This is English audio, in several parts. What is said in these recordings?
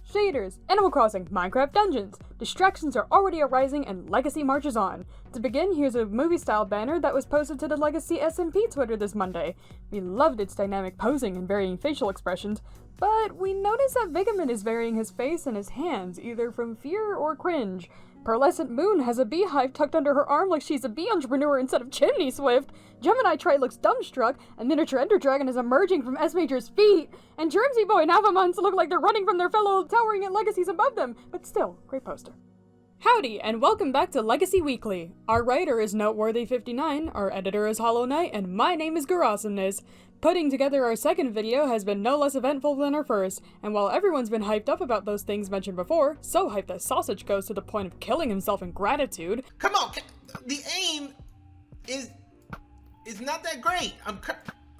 shaders, Animal Crossing, Minecraft Dungeons. Distractions are already arising and Legacy marches on. To begin, here's a movie-style banner that was posted to the Legacy SMP Twitter this Monday. We loved its dynamic posing and varying facial expressions, but we noticed that Vigaman is varying his face and his hands, either from fear or cringe. Pearlescent Moon has a beehive tucked under her arm like she's a bee entrepreneur instead of Chimney Swift. Gemini Tray looks dumbstruck, and Miniature Ender Dragon is emerging from S Major's feet, and Germsy Boy and Avamons look like they're running from their fellow towering at Legacies above them, but still, great poster. Howdy, and welcome back to Legacy Weekly. Our writer is Noteworthy59, our editor is Hollow Knight, and my name is Garasimnes. Putting together our second video has been no less eventful than our first, and while everyone's been hyped up about those things mentioned before, so hyped that Sausage goes to the point of killing himself in gratitude. Come on, the aim is not that great.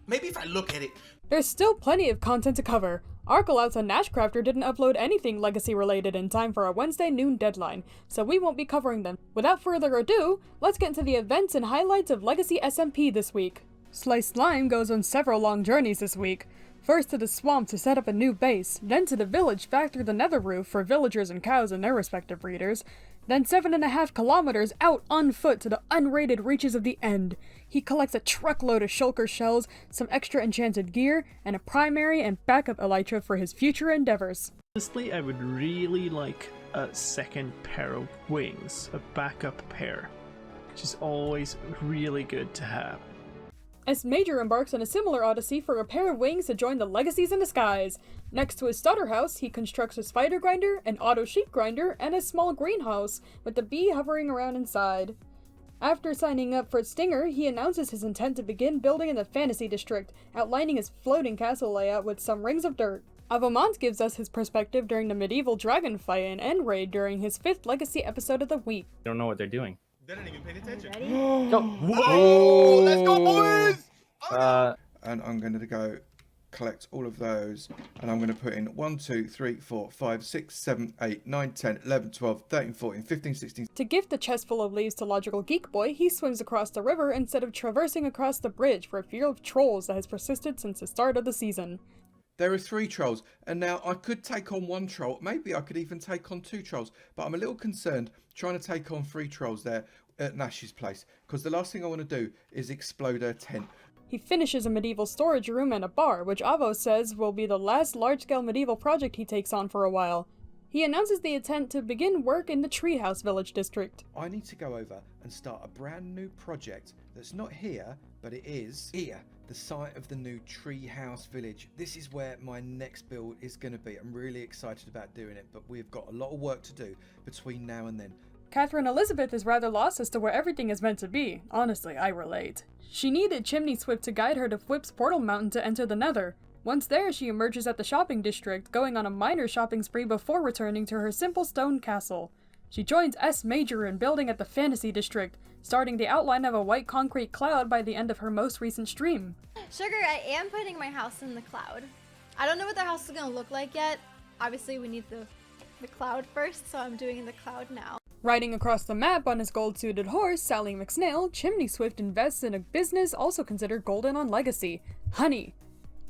Maybe if I look at it. There's still plenty of content to cover. Arcalouts and Nashcrafter didn't upload anything Legacy related in time for our Wednesday noon deadline, so we won't be covering them. Without further ado, let's get into the events and highlights of Legacy SMP this week. Slice Slime goes on several long journeys this week. First to the swamp to set up a new base, then to the village back through the nether roof for villagers and cows and their respective breeders, then 7.5 kilometers out on foot to the unrated reaches of the end. He collects a truckload of shulker shells, some extra enchanted gear, and a primary and backup elytra for his future endeavors. Honestly, I would really like a second pair of wings, a backup pair, which is always really good to have. S Major embarks on a similar odyssey for a pair of wings to join the Legacies in the skies. Next to his starter house, he constructs a spider grinder, an auto sheep grinder, and a small greenhouse, with the bee hovering around inside. After signing up for Stinger, he announces his intent to begin building in the Fantasy District, outlining his floating castle layout with some rings of dirt. Avamont gives us his perspective during the medieval dragon fight and end raid during his 5th Legacy episode of the week. Don't know what they're doing. They didn't even pay attention. Whoa! Let's go, boys! And I'm going to go collect all of those, and I'm going to put in 1, 2, 3, 4, 5, 6, 7, 8, 9, 10, 11, 12, 13, 14, 15, 16. To gift the chest full of leaves to Logical Geek Boy, he swims across the river instead of traversing across the bridge for a fear of trolls that has persisted since the start of the season. There are 3 trolls, and now I could take on 1 troll. Maybe I could even take on 2 trolls, but I'm a little concerned trying to take on 3 trolls there at Nash's place, because the last thing I want to do is explode her tent. He finishes a medieval storage room and a bar, which Avo says will be the last large-scale medieval project he takes on for a while. He announces the intent to begin work in the Treehouse Village district. I need to go over and start a brand new project that's not here, but it is here, the site of the new Treehouse Village. This is where my next build is going to be. I'm really excited about doing it, but we've got a lot of work to do between now and then. Catherine Elizabeth is rather lost as to where everything is meant to be. Honestly, I relate. She needed Chimney Swift to guide her to Fwip's Portal Mountain to enter the Nether. Once there, she emerges at the shopping district, going on a minor shopping spree before returning to her simple stone castle. She joins S Major in building at the Fantasy District, starting the outline of a white concrete cloud by the end of her most recent stream. Sugar, I am putting my house in the cloud. I don't know what the house is gonna look like yet. Obviously, we need the cloud first, so I'm doing the cloud now. Riding across the map on his gold-suited horse, Sally McSnail, Chimney Swift invests in a business also considered golden on Legacy, honey.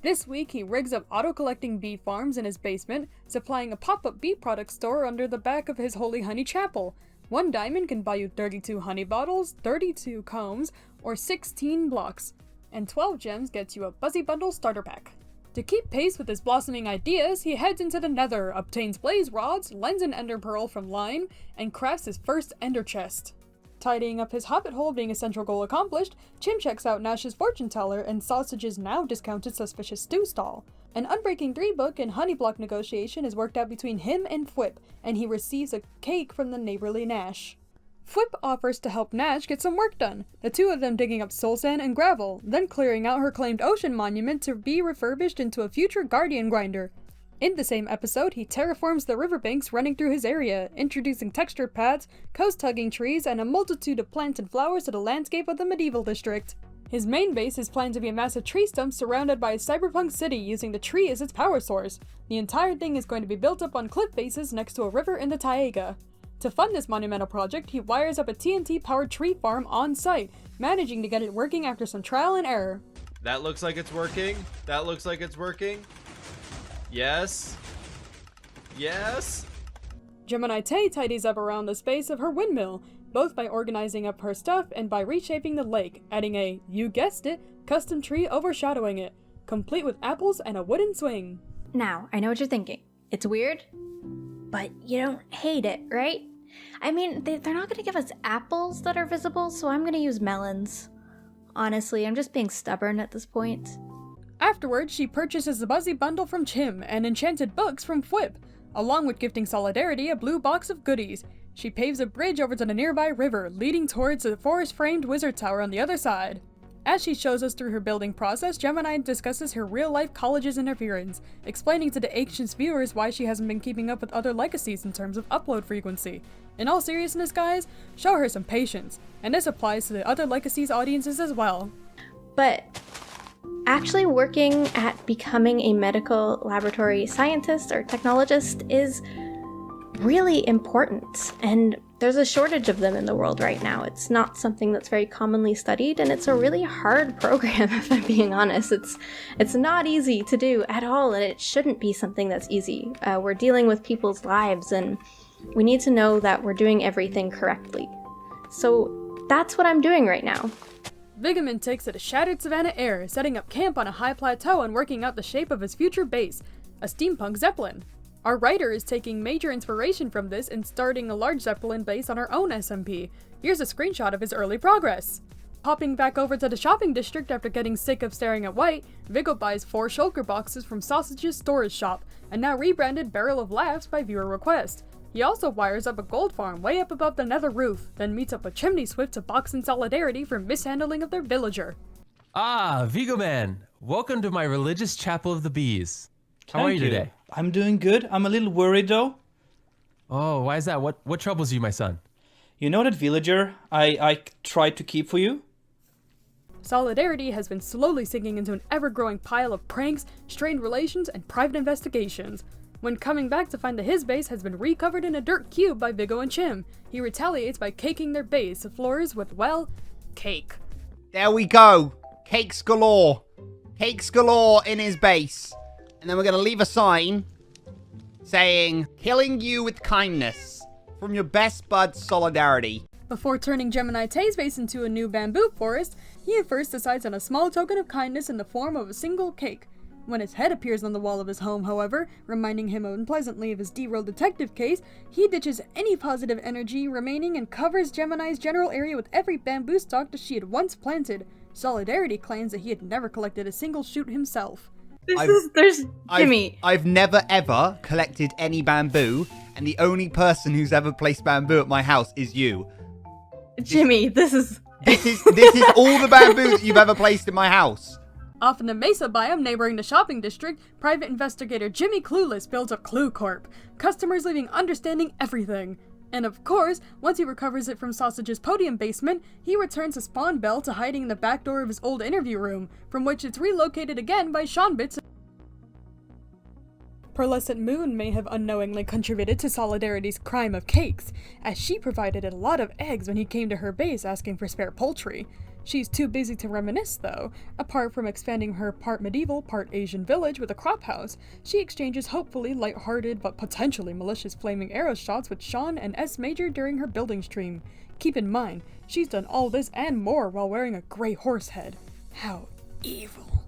This week, he rigs up auto-collecting bee farms in his basement, supplying a pop-up bee product store under the back of his Holy Honey Chapel. 1 diamond can buy you 32 honey bottles, 32 combs, or 16 blocks, and 12 gems gets you a Buzzy Bundle starter pack. To keep pace with his blossoming ideas, he heads into the Nether, obtains blaze rods, lends an ender pearl from Lime, and crafts his first ender chest. Tidying up his hobbit hole being a central goal accomplished, Chim checks out Nash's fortune teller and Sausage's now discounted suspicious stew stall. An Unbreaking 3 book and honey block negotiation is worked out between him and Fwip, and he receives a cake from the neighborly Nash. Fwip offers to help Nash get some work done, the 2 of them digging up soul sand and gravel, then clearing out her claimed ocean monument to be refurbished into a future guardian grinder. In the same episode, he terraforms the riverbanks running through his area, introducing textured paths, coast-hugging trees, and a multitude of plants and flowers to the landscape of the medieval district. His main base is planned to be a massive tree stump surrounded by a cyberpunk city using the tree as its power source. The entire thing is going to be built up on cliff faces next to a river in the Taiga. To fund this monumental project, he wires up a TNT-powered tree farm on site, managing to get it working after some trial and error. That looks like it's working. That looks like it's working. Yes. Yes? Gemini Tay tidies up around the space of her windmill, both by organizing up her stuff and by reshaping the lake, adding a, you guessed it, custom tree overshadowing it, complete with apples and a wooden swing. Now, I know what you're thinking. It's weird, but you don't hate it, right? I mean, they're not gonna give us apples that are visible, so I'm gonna use melons. Honestly, I'm just being stubborn at this point. Afterwards, she purchases the Buzzy Bundle from Chim and enchanted books from Fwip, along with gifting Solidarity a blue box of goodies. She paves a bridge over to the nearby river, leading towards the forest-framed wizard tower on the other side. As she shows us through her building process, Gemini discusses her real-life college's interference, explaining to the anxious viewers why she hasn't been keeping up with other legacies in terms of upload frequency. In all seriousness, guys, show her some patience, and this applies to the other legacies audiences as well. But actually working at becoming a medical laboratory scientist or technologist is really important, and there's a shortage of them in the world right now. It's not something that's very commonly studied, and it's a really hard program, if I'm being honest. It's not easy to do at all, and it shouldn't be something that's easy. We're dealing with people's lives, and we need to know that we're doing everything correctly. So that's what I'm doing right now. Vigaman takes to the shattered savannah air, setting up camp on a high plateau and working out the shape of his future base, a steampunk zeppelin. Our writer is taking major inspiration from this and starting a large zeppelin base on her own SMP. Here's a screenshot of his early progress. Popping back over to the shopping district after getting sick of staring at white, Vigo buys 4 shulker boxes from Sausage's storage shop, a now rebranded Barrel of Laughs by viewer request. He also wires up a gold farm way up above the nether roof, then meets up with Chimney Swift to box in Solidarity for mishandling of their villager. Ah, Vigo Man, welcome to my religious chapel of the bees. How are you today? I'm doing good. I'm a little worried though. Oh, why is that? What troubles you, my son? You know that villager I tried to keep for you? Solidarity has been slowly sinking into an ever-growing pile of pranks, strained relations, and private investigations. When coming back to find that his base has been recovered in a dirt cube by Vigo and Chim, he retaliates by caking their base floors with, well, cake. There we go. Cakes galore. Cakes galore in his base. And then we're going to leave a sign saying, killing you with kindness from your best bud Solidarity. Before turning Gemini Tay's base into a new bamboo forest, he at first decides on a small token of kindness in the form of a single cake. When his head appears on the wall of his home, however, reminding him unpleasantly of his D-roll detective case, he ditches any positive energy remaining and covers Gemini's general area with every bamboo stalk that she had once planted. Solidarity claims that he had never collected a single shoot himself. There's Jimmy. I've never ever collected any bamboo, and the only person who's ever placed bamboo at my house is you. Jimmy, this is all the bamboo that you've ever placed in my house. Off in the Mesa biome neighboring the shopping district, private investigator Jimmy Clueless builds up Clue Corp, customers leaving understanding everything. And of course, once he recovers it from Sausage's podium basement, he returns a spawn bell to hiding in the back door of his old interview room, from which it's relocated again by Sean Bits. Pearlescent Moon may have unknowingly contributed to Solidarity's crime of cakes, as she provided a lot of eggs when he came to her base asking for spare poultry. She's too busy to reminisce, though. Apart from expanding her part medieval, part Asian village with a crop house, she exchanges hopefully light-hearted but potentially malicious flaming arrow shots with Sean and S Major during her building stream. Keep in mind, she's done all this and more while wearing a gray horse head. How evil.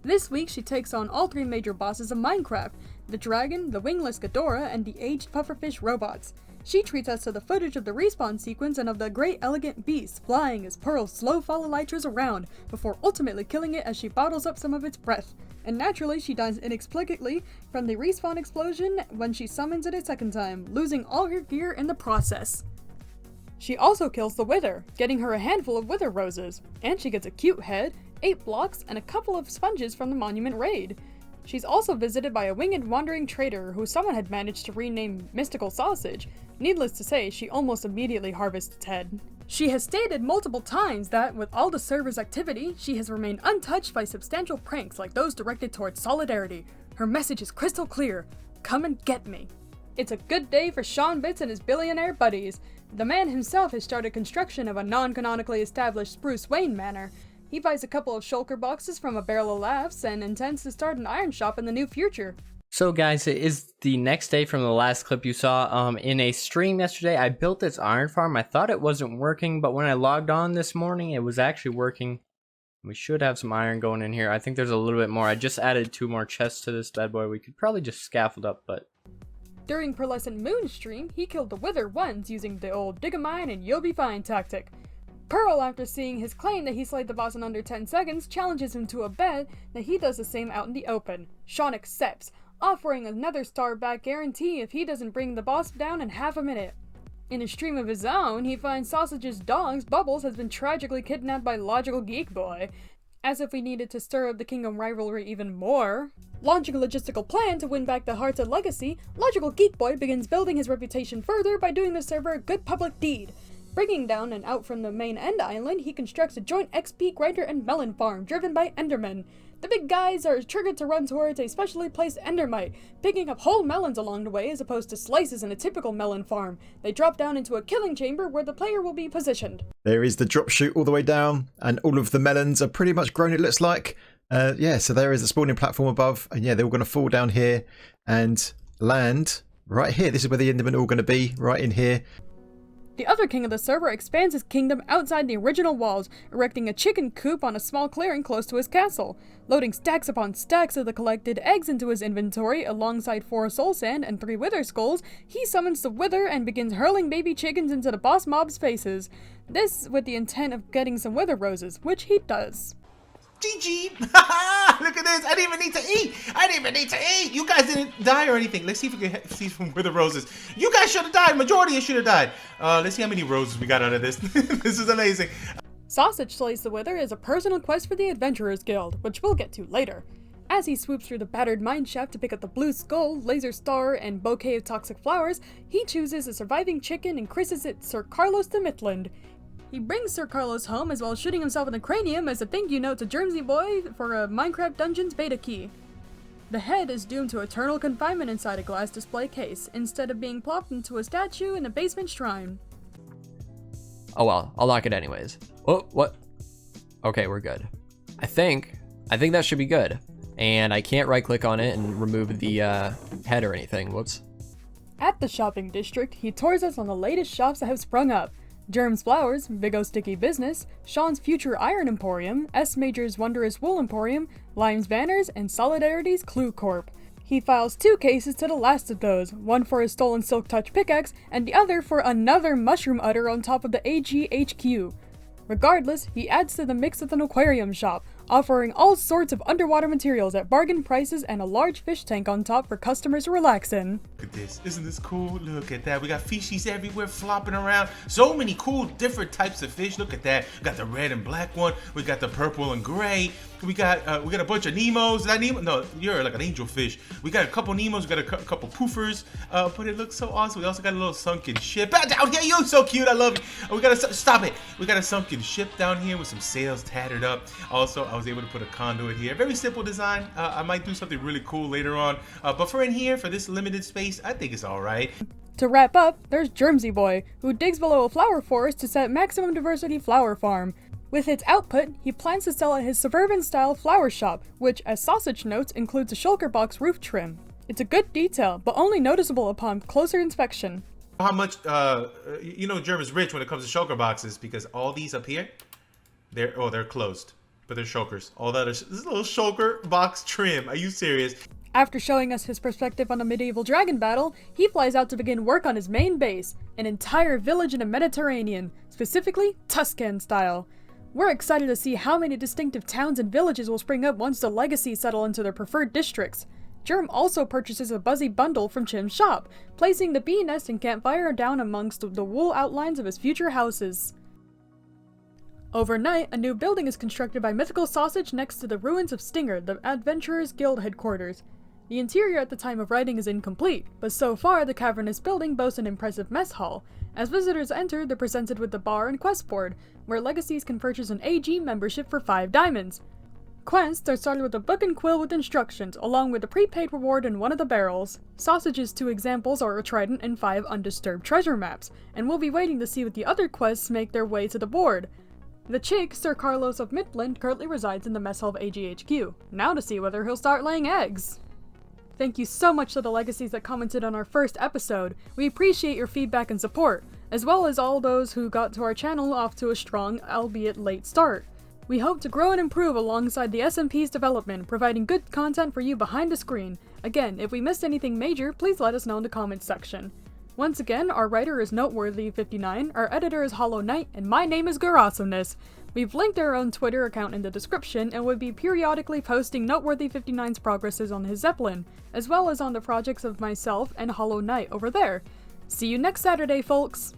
This week she takes on all 3 major bosses of Minecraft, the dragon, the wingless Ghidorah, and the aged pufferfish robots. She treats us to the footage of the respawn sequence and of the great elegant beast flying as Pearl slow follow elytras around, before ultimately killing it as she bottles up some of its breath. And naturally, she dies inexplicably from the respawn explosion when she summons it a second time, losing all her gear in the process. She also kills the Wither, getting her a handful of Wither roses, and she gets a cute head, 8 blocks, and a couple of sponges from the Monument raid. She's also visited by a winged wandering trader who someone had managed to rename Mystical Sausage. Needless to say, she almost immediately harvests its head. She has stated multiple times that, with all the server's activity, she has remained untouched by substantial pranks like those directed towards Solidarity. Her message is crystal clear: come and get me. It's a good day for Sean Bits and his billionaire buddies. The man himself has started construction of a non-canonically established Spruce Wayne manor. He buys a couple of shulker boxes from a Barrel of Laughs and intends to start an iron shop in the near future. So guys, it is the next day from the last clip you saw. In a stream yesterday, I built this iron farm. I thought it wasn't working, but when I logged on this morning, it was actually working. We should have some iron going in here. I think there's a little bit more. I just added 2 more chests to this bad boy. We could probably just scaffold up, but... During Pearlescent Moon's stream, he killed the Wither once using the old dig a mine and you'll be fine tactic. Pearl, after seeing his claim that he slayed the boss in under 10 seconds, challenges him to a bet that he does the same out in the open. Sean accepts, offering another star back guarantee if he doesn't bring the boss down in half a minute. In a stream of his own, he finds Sausage's dog, Bubbles, has been tragically kidnapped by Logical Geek Boy. As if we needed to stir up the Kingdom rivalry even more. Launching a logistical plan to win back the hearts of Legacy, Logical Geek Boy begins building his reputation further by doing the server a good public deed. Bringing down and out from the main end island, he constructs a joint XP grinder and melon farm driven by Endermen. The big guys are triggered to run towards a specially placed endermite, picking up whole melons along the way as opposed to slices in a typical melon farm. They drop down into a killing chamber where the player will be positioned. There is the drop chute all the way down, and all of the melons are pretty much grown, it looks like. Yeah, so there is a spawning platform above, and yeah, they're all going to fall down here and land right here. This is where the endermen are all going to be, right in here. The other king of the server expands his kingdom outside the original walls, erecting a chicken coop on a small clearing close to his castle. Loading stacks upon stacks of the collected eggs into his inventory alongside 4 soul sand and 3 wither skulls, he summons the wither and begins hurling baby chickens into the boss mob's faces. This with the intent of getting some wither roses, which he does. GG! Look at this! I didn't even need to eat! I didn't even need to eat! You guys didn't die or anything. Let's see if we can see from where the roses. You guys should have died! Majority of you should have died. Let's see how many roses we got out of this. This is amazing. Sausage Slays the Wither is a personal quest for the Adventurers Guild, which we'll get to later. As he swoops through the battered mineshaft to pick up the blue skull, laser star, and bouquet of toxic flowers, he chooses a surviving chicken and christens it Sir Carlos de Midland. He brings Sir Carlos home as well as shooting himself in the cranium as a thank you note to Germsy Boy for a Minecraft Dungeons beta key. The head is doomed to eternal confinement inside a glass display case, instead of being plopped into a statue in a basement shrine. Oh well, I'll lock it anyways. Oh, what? Okay, we're good. I think that should be good. And I can't right click on it and remove the head or anything. Whoops. At the shopping district, he tours us on the latest shops that have sprung up. Germ's Flowers, Big O Sticky Business, Sean's Future Iron Emporium, S Major's Wondrous Wool Emporium, Lime's Banners, and Solidarity's Clue Corp. He files 2 cases to the last of those, one for his stolen Silk Touch pickaxe, and the other for another mushroom udder on top of the AGHQ. Regardless, he adds to the mix with an aquarium shop, offering all sorts of underwater materials at bargain prices and a large fish tank on top for customers to relax in. Look at this. Isn't this cool? Look at that. We got fishies everywhere flopping around. So many cool different types of fish. Look at that. We got the red and black one. We got the purple and gray. We got a bunch of Nemos. Is that Nemo? No, you're like an angelfish. We got a couple Nemos. We got a couple poofers. But it looks so awesome. We also got a little sunken ship. Down here, you're so cute. I love you. We got a stop it. We got a sunken ship down here with some sails tattered up. Also, I was able to put a conduit here. Very simple design. I might do something really cool later on. But for in here, for this limited space, I think it's all right. To wrap up, there's Germsy Boy, who digs below a flower forest to set maximum diversity flower farm. With its output, he plans to sell at his suburban-style flower shop, which, as Sausage notes, includes a shulker box roof trim. It's a good detail, but only noticeable upon closer inspection. How much, you know, German's rich when it comes to shulker boxes, because all these up here, they're closed, but they're shulkers. All that is this little shulker box trim. Are you serious? After showing us his perspective on a medieval dragon battle, he flies out to begin work on his main base, an entire village in the Mediterranean, specifically Tuscan style. We're excited to see how many distinctive towns and villages will spring up once the Legacies settle into their preferred districts. Germ also purchases a Buzzy bundle from Chim's shop, placing the bee nest and campfire down amongst the wool outlines of his future houses. Overnight, a new building is constructed by Mythical Sausage next to the ruins of Stinger, the Adventurers Guild headquarters. The interior at the time of writing is incomplete, but so far the cavernous building boasts an impressive mess hall. As visitors enter, they're presented with the bar and quest board, where Legacies can purchase an AG membership for 5 diamonds. Quests are started with a book and quill with instructions, along with a prepaid reward in one of the barrels. Sausage's 2 examples are a trident and 5 undisturbed treasure maps, and we'll be waiting to see what the other quests make their way to the board. The chick, Sir Carlos of Midland, currently resides in the mess hall of AGHQ, now to see whether he'll start laying eggs. Thank you so much to the Legacies that commented on our first episode. We appreciate your feedback and support, as well as all those who got to our channel off to a strong, albeit late start. We hope to grow and improve alongside the SMP's development, providing good content for you behind the screen. Again, if we missed anything major, please let us know in the comments section. Once again, our writer is Noteworthy59, our editor is Hollow Knight, and my name is Garasomeness. We've linked our own Twitter account in the description and would be periodically posting Noteworthy59's progresses on his Zeppelin, as well as on the projects of myself and Hollow Knight over there. See you next Saturday, folks!